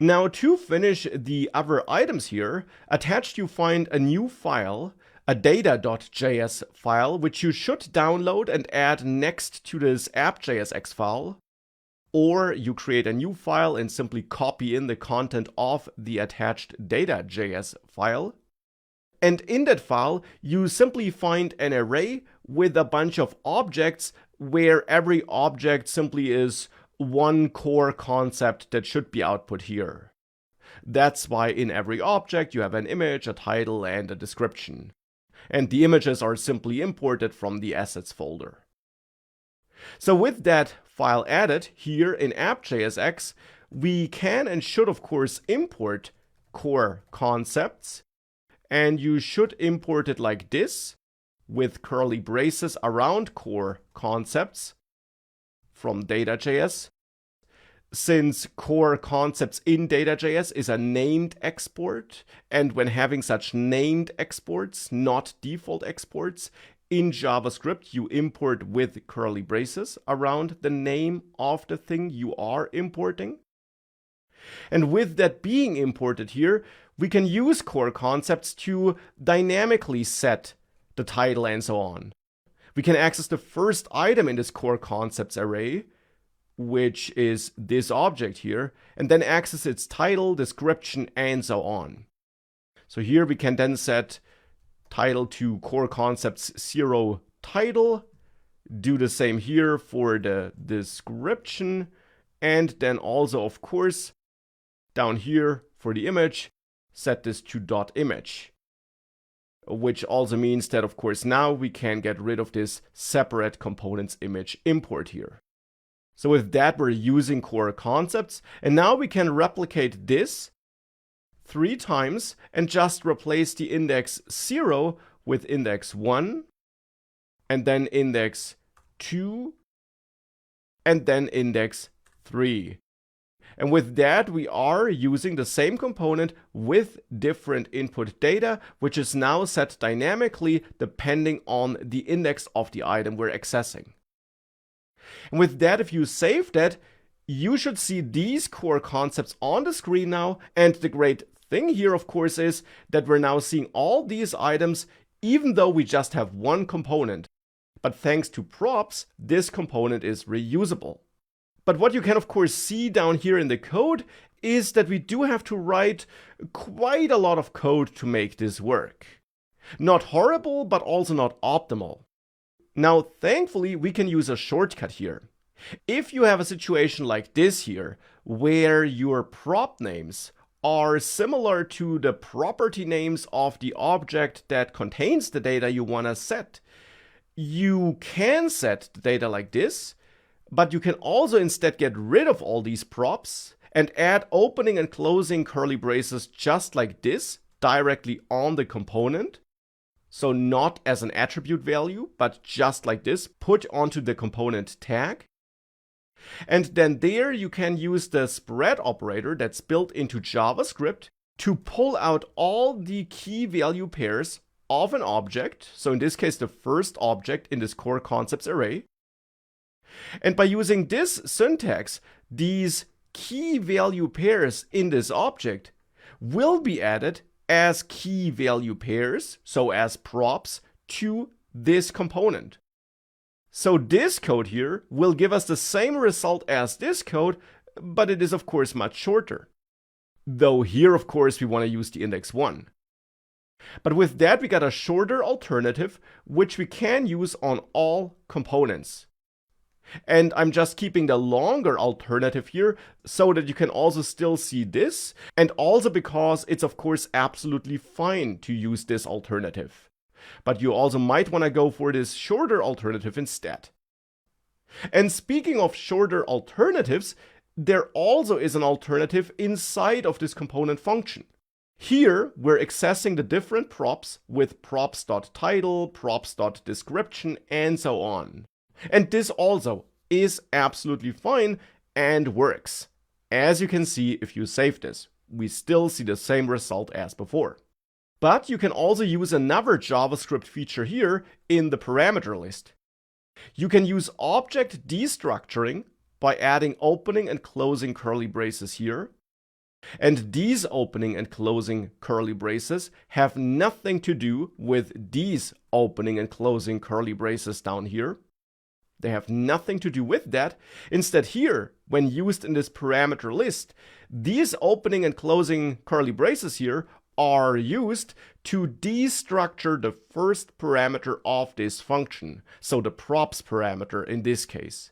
Now, to finish the other items here, attached you find a new file, a data.js file, which you should download and add next to this app.jsx file. Or you create a new file and simply copy in the content of the attached data.js file. And in that file, you simply find an array with a bunch of objects where every object simply is one core concept that should be output here. That's why in every object you have an image, a title, and a description. And the images are simply imported from the assets folder. So with that file added here in app.jsx, we can and should of course import core concepts. And you should import it like this, with curly braces around core concepts from data.js. Since core concepts in data.js is a named export, and when having such named exports, not default exports, in JavaScript you import with curly braces around the name of the thing you are importing. And with that being imported here, we can use core concepts to dynamically set the title and so on. We can access the first item in this core concepts array, which is this object here, and then access its title, description, and so on. So here we can then set title to core concepts 0 title, do the same here for the description, and then also, of course, down here for the image, set this to .image, which also means that, of course, now we can get rid of this separate components image import here. So with that, we're using core concepts, and now we can replicate this 3 times and just replace the index 0 with index 1, and then index 2, and then index 3. And with that, we are using the same component with different input data, which is now set dynamically depending on the index of the item we're accessing. And with that, if you save that, you should see these core concepts on the screen now. And the great thing here, of course, is that we're now seeing all these items, even though we just have one component. But thanks to props, this component is reusable. But what you can, of course, see down here in the code is that we do have to write quite a lot of code to make this work. Not horrible, but also not optimal. Now, thankfully, we can use a shortcut here. If you have a situation like this here, where your prop names are similar to the property names of the object that contains the data you want to set, you can set the data like this, but you can also instead get rid of all these props and add opening and closing curly braces just like this directly on the component. So not as an attribute value, but just like this, put onto the component tag. And then there you can use the spread operator that's built into JavaScript to pull out all the key value pairs of an object. So in this case, the first object in this core concepts array. And by using this syntax, these key value pairs in this object will be added as key value pairs, so as props, to this component. So this code here will give us the same result as this code, but it is of course much shorter. Though here, of course, we want to use the index 1. But with that, we got a shorter alternative, which we can use on all components. And I'm just keeping the longer alternative here so that you can also still see this, and also because it's of course absolutely fine to use this alternative. But you also might want to go for this shorter alternative instead. And speaking of shorter alternatives, there also is an alternative inside of this component function. Here, we're accessing the different props with props.title, props.description, and so on. And this also is absolutely fine and works. As you can see, if you save this, we still see the same result as before. But you can also use another JavaScript feature here in the parameter list. You can use object destructuring by adding opening and closing curly braces here. And these opening and closing curly braces have nothing to do with these opening and closing curly braces down here. They have nothing to do with that. Instead here, when used in this parameter list, these opening and closing curly braces here are used to destructure the first parameter of this function, so the props parameter in this case.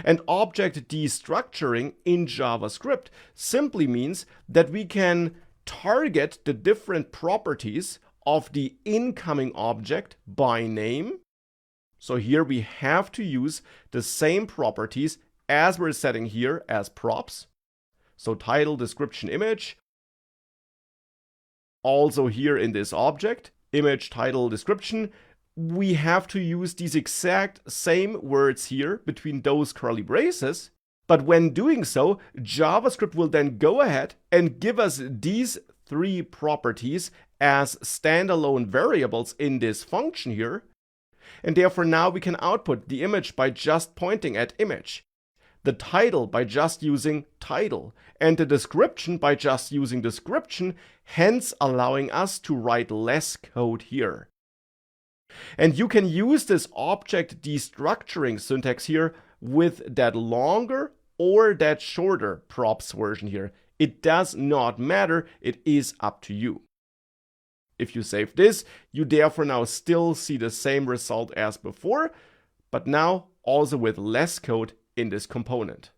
And object destructuring in JavaScript simply means that we can target the different properties of the incoming object by name. So here we have to use the same properties as we're setting here as props. So title, description, image. Also here in this object, image, title, description, we have to use these exact same words here between those curly braces. But when doing so, JavaScript will then go ahead and give us these three properties as standalone variables in this function here. And therefore now we can output the image by just pointing at image, the title by just using title, and the description by just using description, hence allowing us to write less code here. And you can use this object destructuring syntax here with that longer or that shorter props version here. It does not matter, it is up to you. If you save this, you therefore now still see the same result as before, but now also with less code in this component.